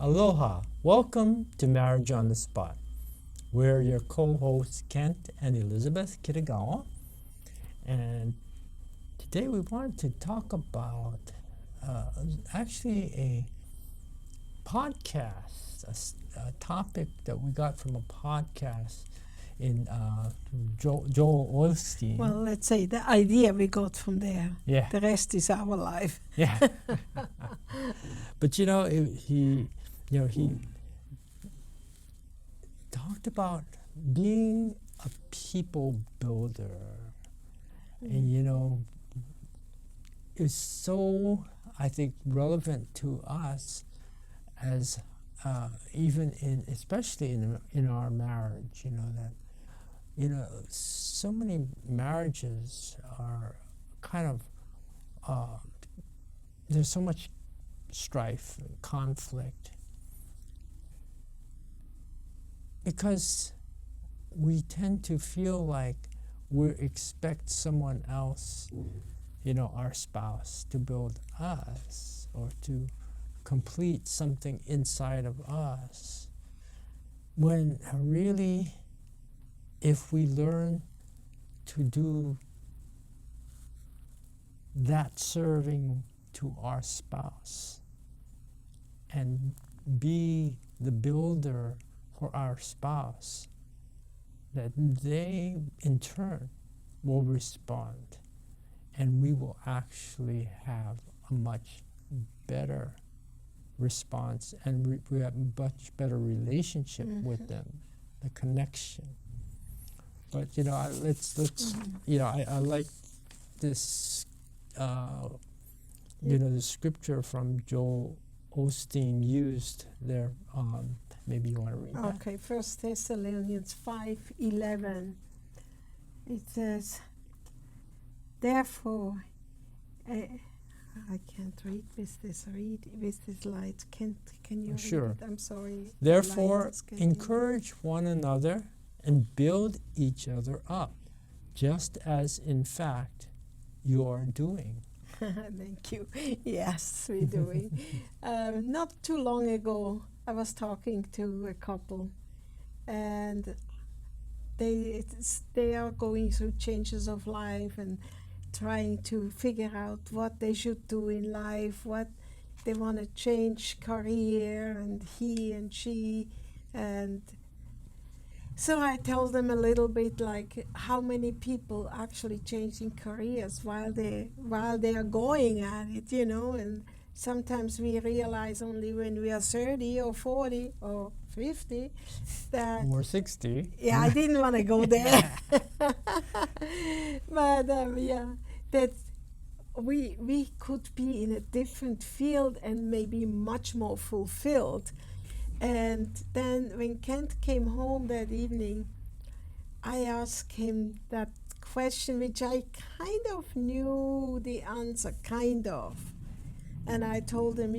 Aloha. Welcome to Marriage on the Spot. We're your co-hosts Kent and Elizabeth Kitagawa. And today we wanted to talk about actually a podcast, a topic that we got from a podcast in Joel Osteen. Well, let's say the idea we got from there. Yeah. The rest is our life. Yeah. But he talked about being a people builder. And is so, I think, relevant to us as even especially in our marriage. So many marriages are kind of there's so much strife and conflict because we tend to feel like we expect someone else, our spouse, to build us or to complete something inside of us, when really, if we learn to do that serving to our spouse and be the builder for our spouse, that they in turn will respond and we will actually have a much better response and we have a much better relationship with them, the connection. But I like this the scripture from Joel Osteen used there. Maybe you want to read that. Okay, 1 Thessalonians 5:11. It says, therefore, I can't read with this light. Can you Sure. read it? I'm sorry. Therefore, encourage one another and build each other up, just as in fact you are doing. Thank you. Yes, we're doing. Not too long ago, I was talking to a couple, and they are going through changes of life and trying to figure out what they should do in life, what they want to change career, and he and she, and so I told them a little bit like how many people actually changing careers while they are going at it, and sometimes we realize only when we are 30 or 40 or 50 that or 60. Yeah, I didn't want to go there. But that we could be in a different field and maybe much more fulfilled. And then when Kent came home that evening, I asked him that question, which I kind of knew the answer, kind of. And I told him,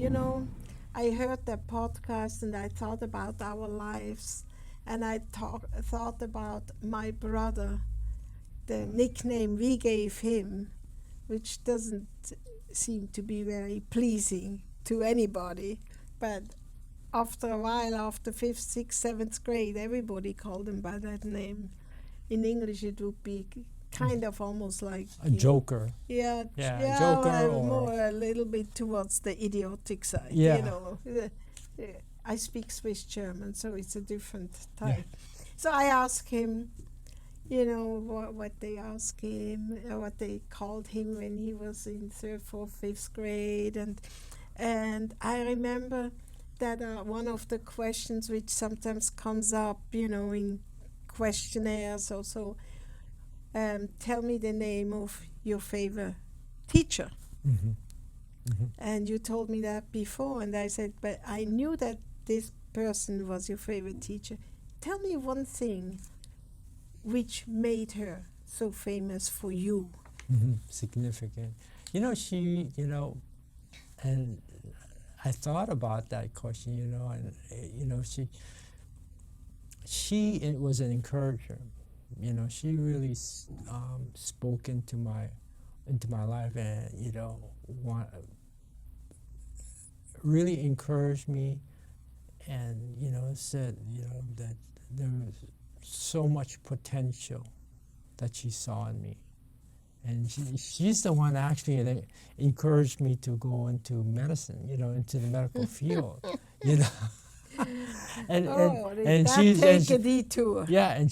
I heard that podcast and I thought about our lives. And I thought about my brother, the nickname we gave him, which doesn't seem to be very pleasing to anybody. But after a while, after 5th, 6th, 7th grade, everybody called him by that name. In English, it would be kind of almost like a joker. Yeah, joker, or more a little bit towards the idiotic side. Yeah. I speak Swiss German, so it's a different type. Yeah. So I asked him, what they asked him, what they called him when he was in 3rd, 4th, 5th grade, and I remember that one of the questions which sometimes comes up, in questionnaires also, tell me the name of your favorite teacher. Mm-hmm. Mm-hmm. And you told me that before, and I said, but I knew that this person was your favorite teacher. Tell me one thing which made her so famous for you. Mm-hmm. Significant. She, and I thought about that question, and she was an encourager. She really spoke into my life, and really encouraged me and said that there was so much potential that she saw in me, and she's the one actually that encouraged me to go into medicine, into the medical field, you know. Oh, did And that take a detour? yeah, and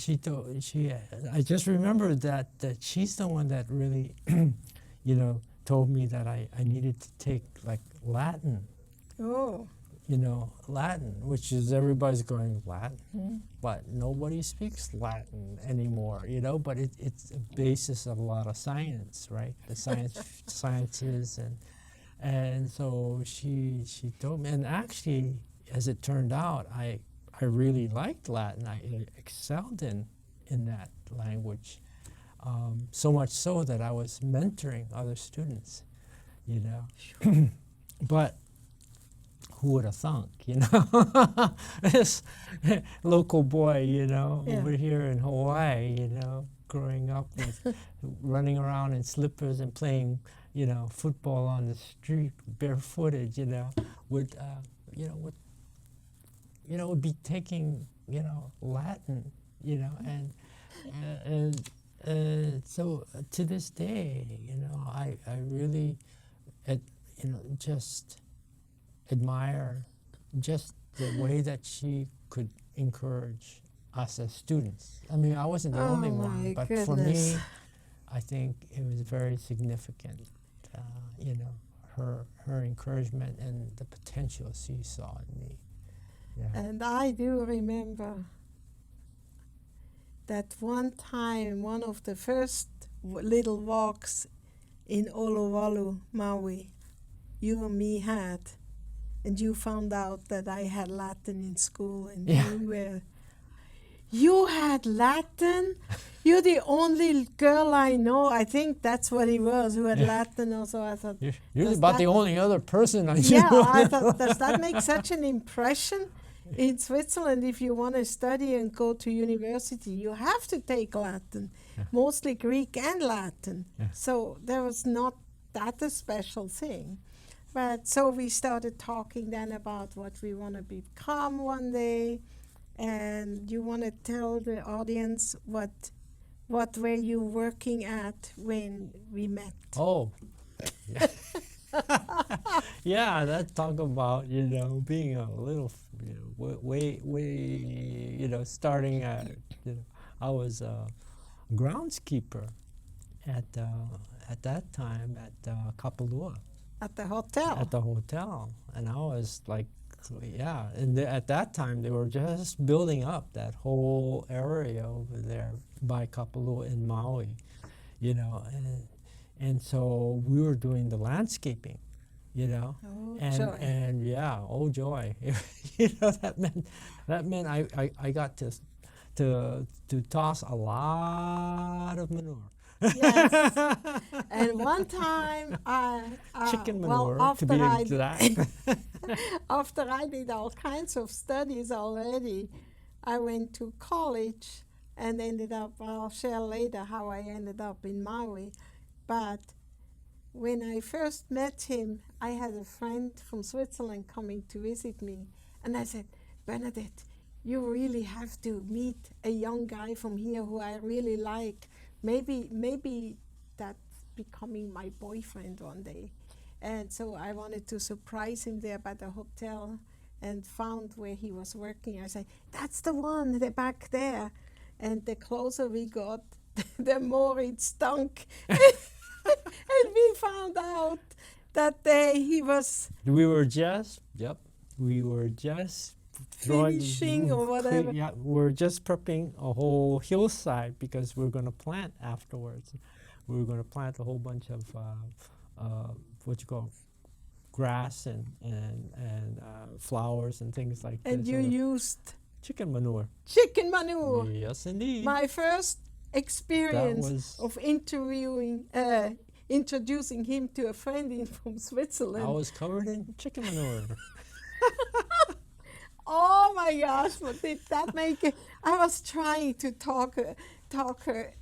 I just remembered that she's the one that really, told me that I needed to take like Latin, Oh. Latin, which is everybody's going Latin, but nobody speaks Latin anymore, but it's a basis of a lot of science, right? The sciences, and so she told me, and actually, as it turned out, I really liked Latin. I excelled in that language, so much so that I was mentoring other students, but who would have thunk, this local boy, over here in Hawaii, growing up with running around in slippers and playing, football on the street barefooted, would would be taking, Latin, and so to this day, I really, just admire just the way that she could encourage us as students. I mean, I wasn't the only one, but for me, I think it was very significant, her encouragement and the potential she saw in me. Yeah. And I do remember that one time, one of the first little walks in Olowalu, Maui, you and me had, and you found out that I had Latin in school, and you had Latin? You're the only girl I know, I think that's what he was, who had Latin also. I thought, you're about the only other person I knew. Yeah, I thought, does that make such an impression? In Switzerland, if you want to study and go to university, you have to take Latin, mostly Greek and Latin. So there was not that a special thing. But so we started talking then about what we want to become one day. And you want to tell the audience what were you working at when we met? Oh, yeah. Yeah, that talk about, being a little, way, starting at, I was a groundskeeper at that time at Kapalua. At the hotel. At the hotel, and I was like, yeah, and at that time they were just building up that whole area over there by Kapalua in Maui, and so we were doing the landscaping, Oh, joy. and yeah, oh joy, that meant I got to toss a lot of manure. Yes. And one time, chicken manure, well, to be exact. after I did all kinds of studies already, I went to college and ended up, I'll share later how I ended up in Maui. But when I first met him, I had a friend from Switzerland coming to visit me. And I said, Bernadette, you really have to meet a young guy from here who I really like. Maybe that's becoming my boyfriend one day. And so I wanted to surprise him there by the hotel and found where he was working. I said, that's the one, they're back there. And the closer we got, the more it stunk. And we found out that day he was... We were just finishing or whatever. Yeah, we're just prepping a whole hillside because we're going to plant afterwards. We were going to plant a whole bunch of what you call grass and flowers and things like that. And you used chicken manure. Chicken manure. Yes, indeed. My first experience of introducing him to a friend from Switzerland. I was covered in chicken manure. Oh my gosh, what did that make it? I was trying to talk her.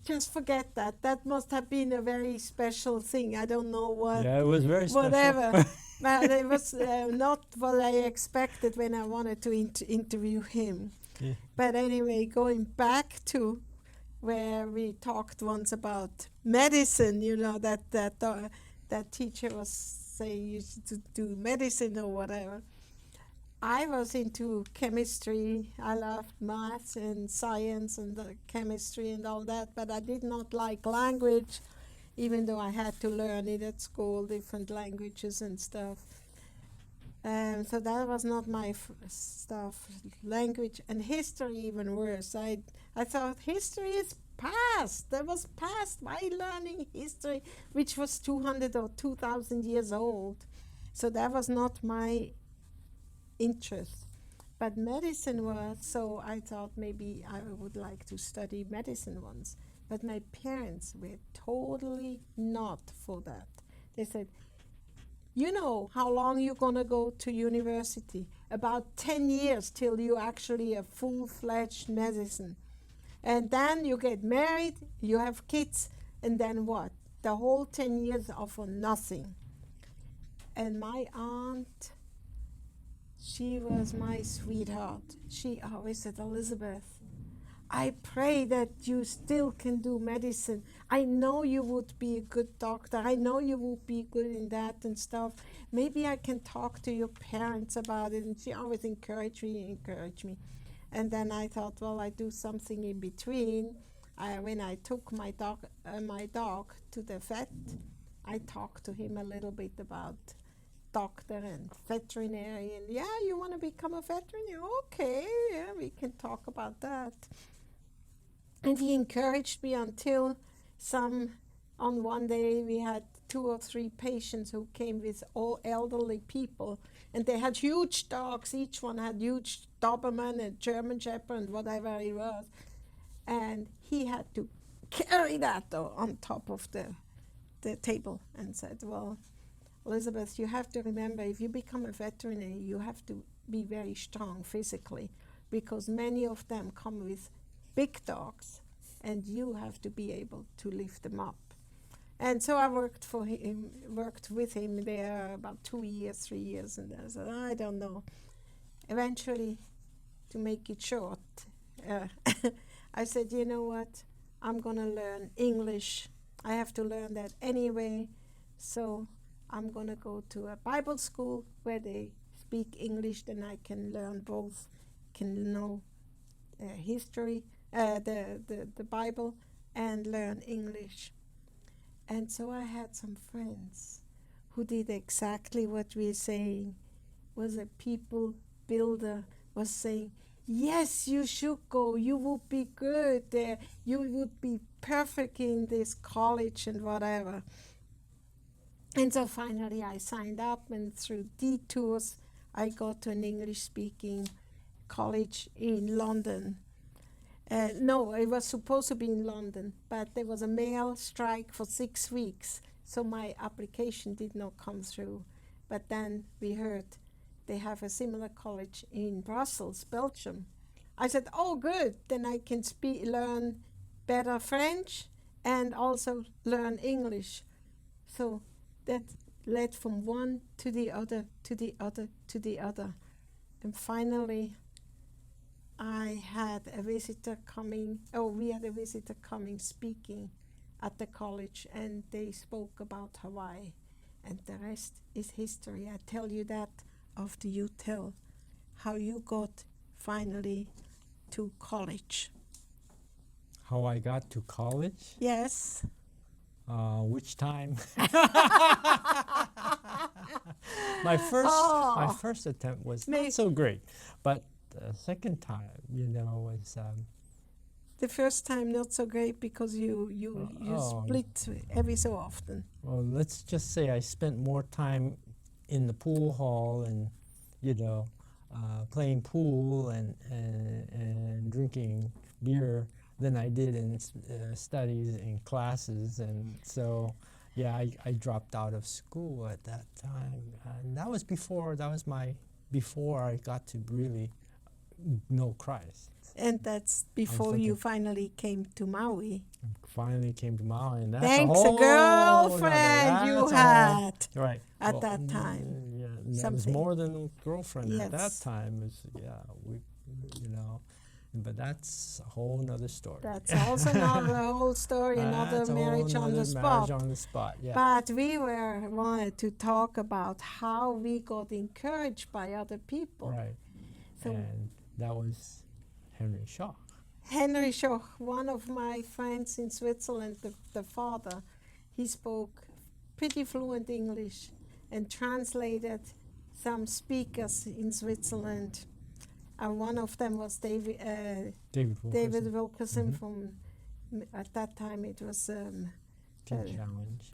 Just forget that. That must have been a very special thing. I don't know what. Yeah, it was very special. Whatever. But it was not what I expected when I wanted to interview him. Yeah. But anyway, going back to where we talked once about medicine, that teacher was saying you should do medicine or whatever. I was into chemistry. I loved math and science and chemistry and all that, but I did not like language, even though I had to learn it at school, different languages and stuff. So that was not my stuff. Language and history, even worse. I thought history is past. That was past. Why learning history, which was 200 or 2,000 years old? So that was not my interest. But medicine was, so I thought maybe I would like to study medicine once. But my parents were totally not for that. They said, you know how long you're going to go to university? About 10 years till you actually a full-fledged medicine. And then you get married, you have kids, and then what? The whole 10 years are for nothing. And my aunt, she was my sweetheart. She always said, Elizabeth, I pray that you still can do medicine. I know you would be a good doctor. I know you would be good in that and stuff. Maybe I can talk to your parents about it. And she always encouraged me. And then I thought, well, I do something in between. When I took my dog to the vet, I talked to him a little bit about doctor and veterinary. And yeah, you want to become a veterinarian? Okay, yeah, we can talk about that. And he encouraged me until on one day we had 2 or 3 patients who came with all elderly people, and they had huge dogs. Each one had huge Doberman and German Shepherd and whatever it was, and he had to carry that on top of the table and said, well, Elizabeth, you have to remember, if you become a veterinarian, you have to be very strong physically, because many of them come with big dogs, and you have to be able to lift them up. And so I worked with him there about 2 years, 3 years, and I said, I don't know. Eventually, to make it short, I said, you know what? I'm going to learn English. I have to learn that anyway. So I'm going to go to a Bible school where they speak English, then I can learn both, can know history, the Bible, and learn English. And so I had some friends who did exactly what we're saying. Was a people builder, was saying, yes, you should go, you would be good there, you would be perfect in this college and whatever. And so finally I signed up, and through detours I got to an English speaking college in London. No, it was supposed to be in London, but there was a mail strike for 6 weeks, so my application did not come through. But then we heard they have a similar college in Brussels, Belgium. I said, oh, good, then I can learn better French and also learn English. So that led from one to the other, to the other, to the other. And finally, we had a visitor coming speaking at the college, and they spoke about Hawaii. And the rest is history. I tell you that after you tell how you got finally to college. How I got to college? Yes. Which time? my first attempt was not so great, but the second time, was the first time not so great because you split every so often. Well, let's just say I spent more time in the pool hall and playing pool and drinking beer than I did in studies in classes, and so I dropped out of school at that time, and that was before I got to really know Christ. And that's before thinking- you finally came to Maui. Finally came to Maui, and that's Thanks, a a whole girlfriend you that's a had whole, right at that time. Yeah, and that was Something. more than a girlfriend at that Yes. time. We, you know, but that's a whole nother story. That's also another whole story, another That's a whole marriage on nother the marriage spot. on the spot. Yeah. But we wanted to talk about how we got encouraged by other people. Right. So And that was Henry Shaw. Henry Shaw, one of my friends in Switzerland, the father, he spoke pretty fluent English and translated some speakers in Switzerland. One of them was David David Wilkerson. Wilkerson Mhm. from, at that time it was Teen uh, Challenge.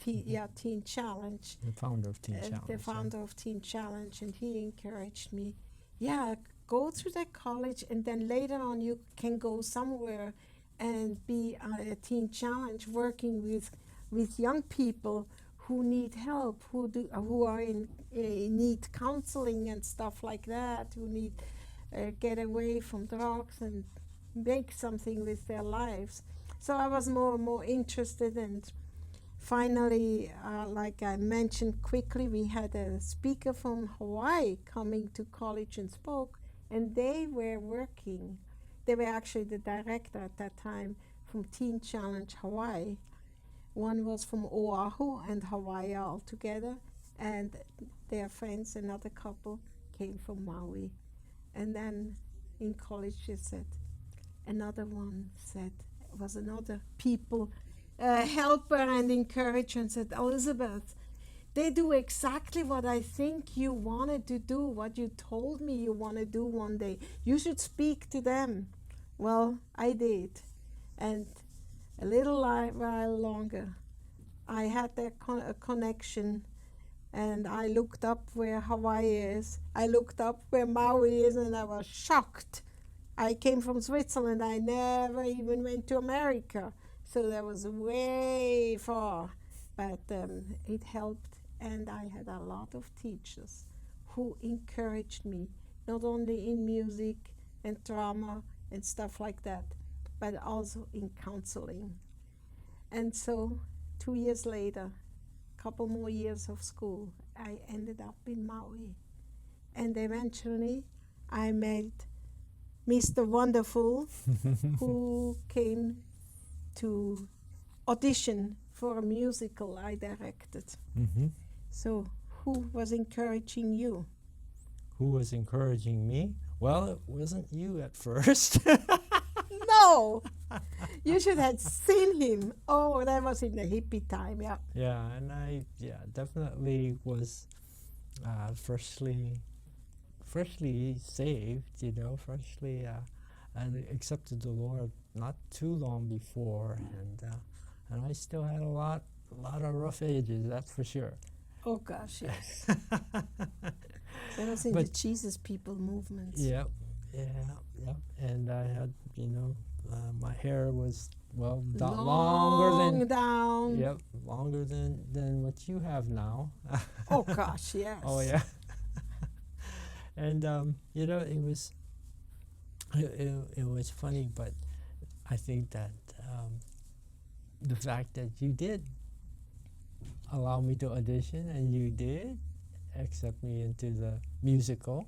Teen Challenge. The founder of Teen Challenge. The founder of Teen Challenge, and he encouraged me, yeah, go through that college, and then later on you can go somewhere and be a Teen Challenge, working with young people who need help, who are in need counseling and stuff like that, who need get away from drugs and make something with their lives. So I was more and more interested, and finally, like I mentioned quickly, we had a speaker from Hawaii coming to college and spoke, and they were working. They were actually the director at that time from Teen Challenge Hawaii. One was from Oahu and Hawaii all together, and their friends, another couple, came from Maui. And then in college, she said, another one said, was another people helper and encourager, and said, Elizabeth, they do exactly what I think you wanted to do, what you told me you want to do one day. You should speak to them. Well, I did. And a little while longer, I had that connection, and I looked up where Hawaii is. I looked up where Maui is, and I was shocked. I came from Switzerland. I never even went to America. So that was way far. But it helped, and I had a lot of teachers who encouraged me, not only in music and drama and stuff like that, but also in counseling. And so 2 years later, a couple more years of school, I ended up in Maui. And eventually I met Mr. Wonderful, who came to audition for a musical I directed. Mm-hmm. So who was encouraging you? Who was encouraging me? Well, it wasn't you at first. No! You should have seen him. Oh, that was in the hippie time, yeah. Yeah, and I definitely was freshly saved, freshly and accepted the Lord not too long before, and I still had a lot of rough edges, that's for sure. Oh gosh, yes. That was in the But- Jesus People movement. Yep, and I had, my hair was longer than down. Yep, longer than what you have now. Oh gosh, yes. Oh yeah. And it was funny, but I think that the fact that you did allow me to audition, and you did accept me into the musical,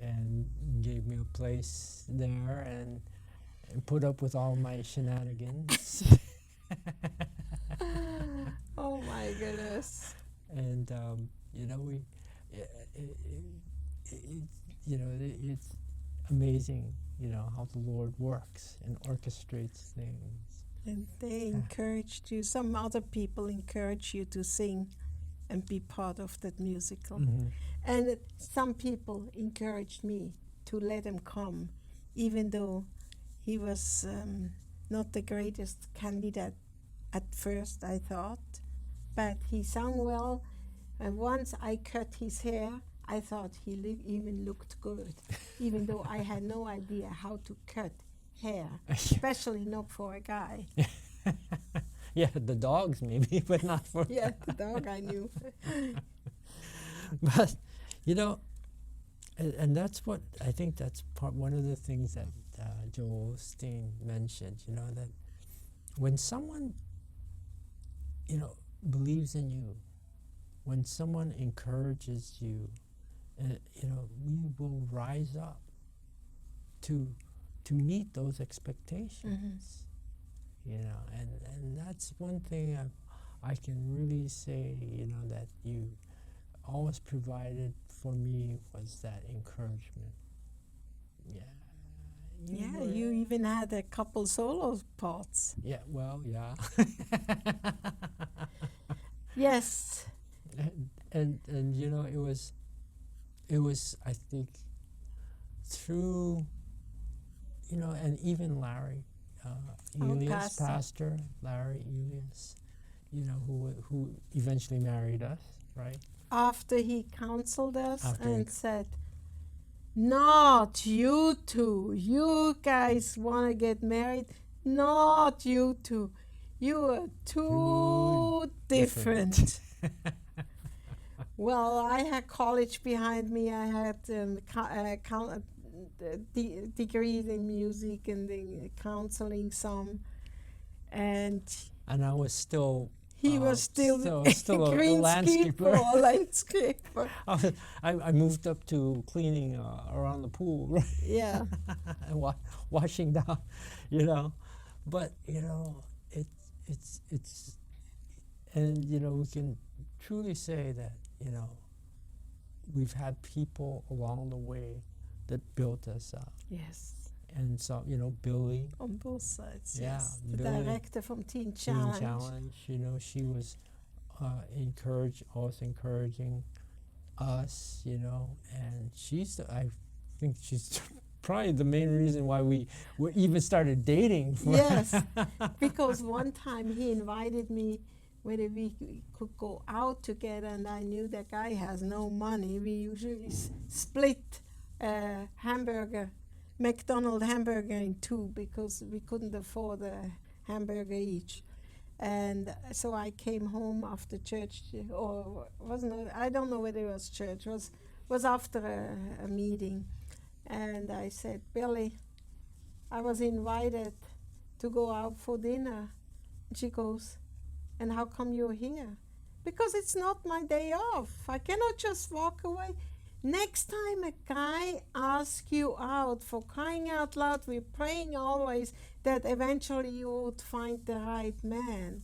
and gave me a place there, and put up with all my shenanigans. Oh my goodness. And it's amazing, how the Lord works and orchestrates things. And they encouraged you, some other people encouraged you to sing and be part of that musical. Mhm. And some people encouraged me to let him come, even though he was not the greatest candidate at first, I thought. But he sang well, and once I cut his hair, I thought he even looked good, even though I had no idea how to cut hair, especially not for a guy. Yeah, the dogs maybe, but not for Yeah, the dog I knew. But And that's what I think. That's one of the things that Joel Osteen mentioned. You know, that when someone, you know, believes in you, when someone encourages you, you know, we will rise up to meet those expectations. You know, and that's one thing I can really say. You know, that you always provided for me was that encouragement. Yeah. Yeah, you even had a couple solo parts. Yeah, well, yeah. Yes. And you know, it was I think through, you know, and even Larry Our Elias, pastor. pastor Larry Elias, you know, who eventually married us, right? After he counseled us After he and said, not you two. You guys want to get married? Not you two. You are too different. Well, I had college behind me. I had degrees in music and in counseling some, and And I was still he was still still a a greenskeeper landscaper. or landscaper. I moved up to cleaning around the pool, right? Yeah. And washing down, you know. But you know, it's and you know, we can truly say that, you know, we've had people along the way that built us up. Yes. And so, you know, Billy, On both sides, yeah, yes. The Billy, director from Teen Teen Challenge. Challenge, you know, she was always encouraging us, you know, and I think she's probably the main reason why we even started dating. Yes, because one time he invited me whether we could go out together, and I knew that guy has no money. We usually split McDonald's hamburger in two because we couldn't afford a hamburger each. And so I came home after church, or wasn't it, I don't know whether it was church, was after a meeting. And I said, Billy, I was invited to go out for dinner. She goes, and how come you're here? Because it's not my day off. I cannot just walk away. Next time a guy asks you out, for crying out loud, we're praying always that eventually you would find the right man.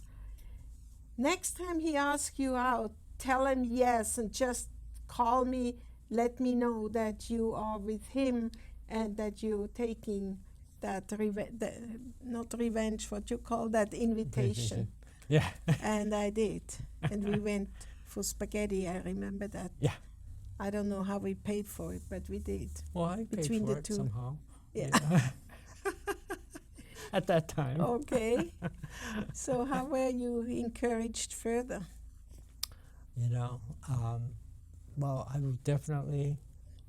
Next time he asks you out, tell him yes and just call me, let me know that you are with him and that you're taking that not revenge, what you call that, invitation. Yeah. And I did. And we went for spaghetti, I remember that. Yeah. I don't know how we paid for it, but we did. Well, I paid Between for the it two. somehow. Yeah. At that time. Okay. So how were you encouraged further? You know, well, I would definitely,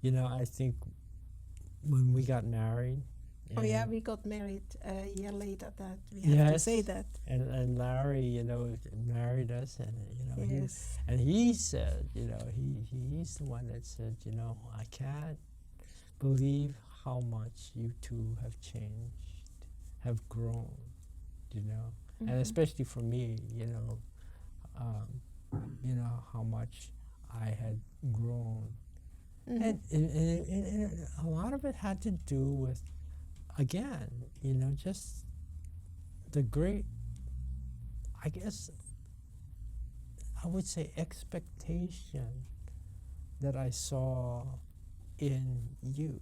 you know, I think when we got married. Oh yeah, we got married a year later. That we have to say that. And Larry, you know, married us, and you know, Yes. he said, you know, he's the one that said, you know, I can't believe how much you two have changed, have grown, you know, and especially for me, you know how much I had grown, and a lot of it had to do with, again, you know, just the great, I guess I would say, expectation that I saw in you.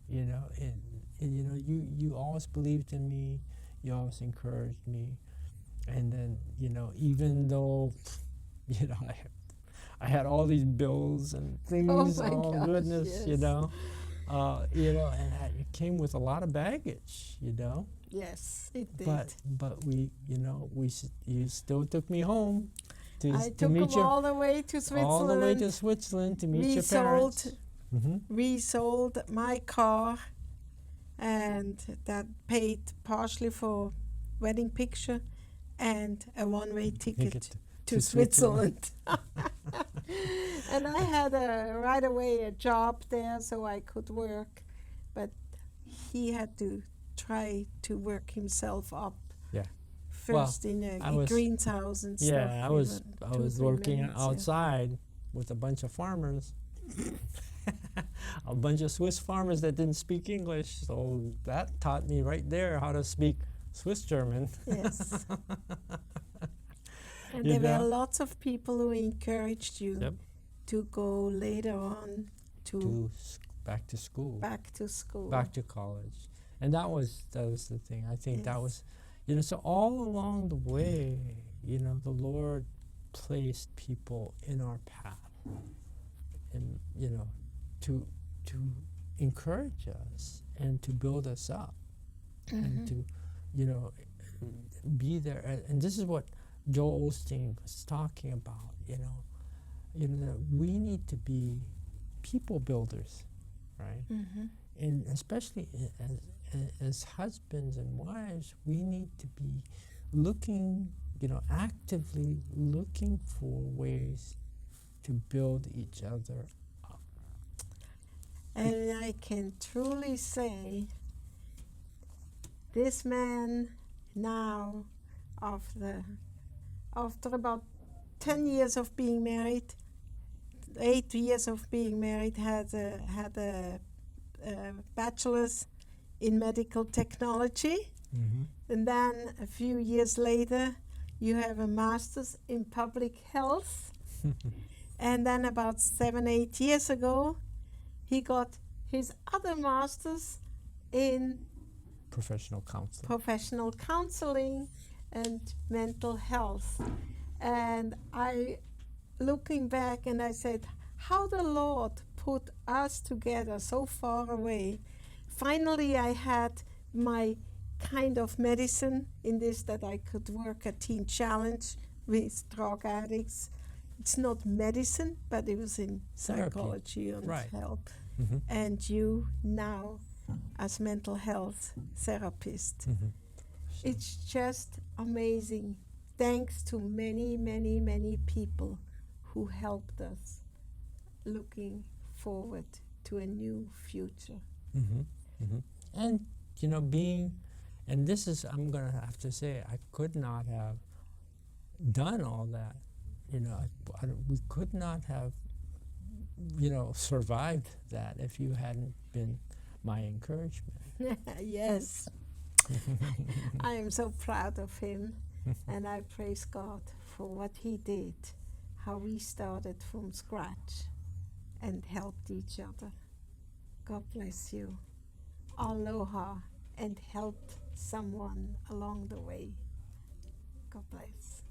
You know, and you know, you always believed in me, you always encouraged me, and then, you know, even though, you know, I had all these bills and things, goodness, yes. you know, and it came with a lot of baggage, you know. Yes, it did. But we, you know, you still took me home I to took meet him all the way to Switzerland. all the way to Switzerland to meet your parents. We sold my car, and that paid partially for wedding picture and a one-way ticket to Switzerland. And I had right away a job there so I could work, but he had to try to work himself up. Yeah. First in a I was- greenhouse and stuff. Yeah, I We was went I 2, was 3 working minutes, yeah. outside with a bunch of farmers. A bunch of Swiss farmers that didn't speak English, so that taught me right there how to speak Swiss German. Yes. And You there were know? lots of people who encouraged you Yep. to go later on to Back to school, back to school. back to college, and that was the thing. I think that Yes. was, so all along the way, the Lord placed people in our path, and to encourage us and to build us up, and to be there. And this is what Joel Osteen was talking about. We need to be people builders, right? And especially as husbands and wives, we need to be looking, actively looking for ways to build each other up. And I can truly say, this man now, after about 10 years of being married, 8 years of being married, had a bachelor's in medical technology. And then a few years later, you have a master's in public health. And then about 7, 8 years ago, he got his other master's in Professional counseling. professional counseling and mental health. And I, looking back, and I said, how the Lord put us together so far away. Finally, I had my kind of medicine in this, that I could work a teen challenge with drug addicts. It's not medicine, but it was in Therapy. psychology and Right. help. Mhm. And you now, as mental health therapist. It's just amazing. Thanks to many, many, many people who helped us looking forward to a new future. And and this is, I'm gonna have to say, I could not have done all that. We could not have survived that if you hadn't been my encouragement. Yes. I am so proud of him, and I praise God for what he did, how we started from scratch and helped each other. God bless you. Aloha, and helped someone along the way. God bless.